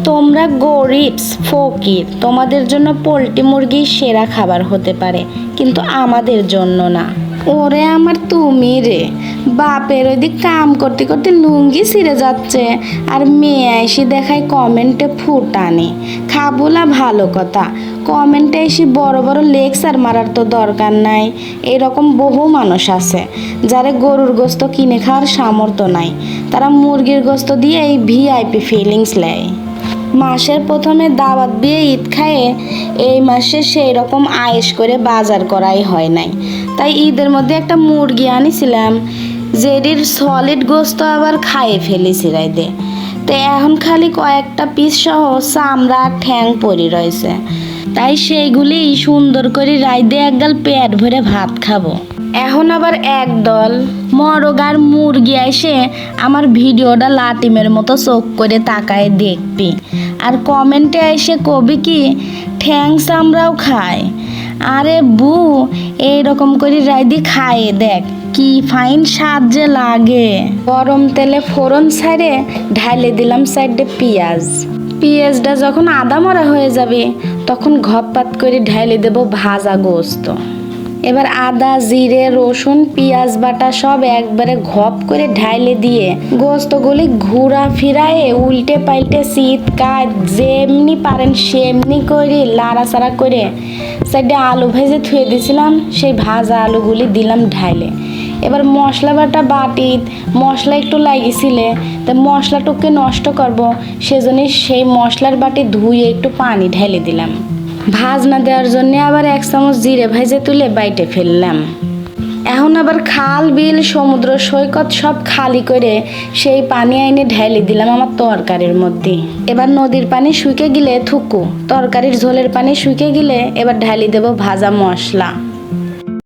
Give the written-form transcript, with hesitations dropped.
তোমরা গরিবস ফকির, তোমাদের জন্য পোলট্রি মুরগি সেরা খাবার হতে পারে, কিন্তু আমাদের জন্য না। ওরে আমার তুমি রে, বাপের ওইদিক কাম করতে করতে লুঙ্গি ছিঁড়ে যাচ্ছে আর মেয়ে এসে দেখায় কমেন্টে ফুটানি। খাবুলা ভালো কথা, কমেন্টে এসে বড় বড় লেকচার মারার তো দরকার নাই। এরকম বহু মানুষ আছে যারা গরুর গোস্ত কিনে খাওয়ার সামর্থ্য নাই, তারা মুরগির গোস্ত দিয়ে এই ভিআইপি ফিলিংস নেয়। মাসের প্রথমে দাওয়াত দিয়ে ঈদ খায়ে এই মাসে সেই রকম আয়েশ করে বাজার করাই হয় নাই, তাই ঈদের মধ্যে একটা মুরগি আনিছিলাম, যেটির সলিড গোস্ত আবার খাইয়ে ফেলেছি রাইতে। তো এখন খালি কয়েকটা পিস সহ চামড়া আর ঠ্যাং পড়ে রয়েছে, তাই সেইগুলি সুন্দর করে রাইদে একগাল পেট ভরে ভাত খাবো। এখন আবার একদল মরগার মুরগি এসে আমার ভিডিওটা লাটিমের মতো চোখ করে তাকায় দেখবি, আর কমেন্টে এসে কবি কি ঠ্যাংস আমরাও খাই। আরে বু, এইরকম করে রাইদি খায় দেখ কি ফাইন স্বাদ যে লাগে। গরম তেলে ফোড়ন ছাড়ে ঢালে দিলাম সাইডে পেঁয়াজটা যখন আদা মরা হয়ে যাবে তখন ঘপাত করে ঢালে দেব ভাজা গোস্ত। এবার আদা জিরে রসুন পেঁয়াজ বাটা সব একবারে ঘপ করে ঢাইলে দিয়ে গোস্তগুলি ঘুরা ফিরায়ে উল্টে পাল্টে শীতকাল যেমনি পারেন সেমনি করে লাড়াচাড়া করে সাইডে আলু ভেজে থুয়ে দিয়েছিলাম, সেই ভাজা আলুগুলি দিলাম ঢাইলে। এবার মশলা বাটা বাটিত মশলা একটু লাগিয়েছিলে, তো মশলাটুকে নষ্ট করব সেজন্য সেই মশলার বাটি ধুয়ে একটু পানি ঢেলে দিলাম। ভাজনা দেওয়ার জন্য আবার 1 চামচ জিরে ভেজে তুলে বাইটে ফেললাম। এখন আবার খাল বিল সমুদ্র সৈকত সব খালি করে সেই পানি আইনে ঢেলে দিলাম আমার তরকারির মধ্যে। এবার নদীর পানি শুকে গেলে থুকু, তরকারির ঝোলের পানি শুকে গেলে এবার ঢেলে দেব ভাজা মশলা।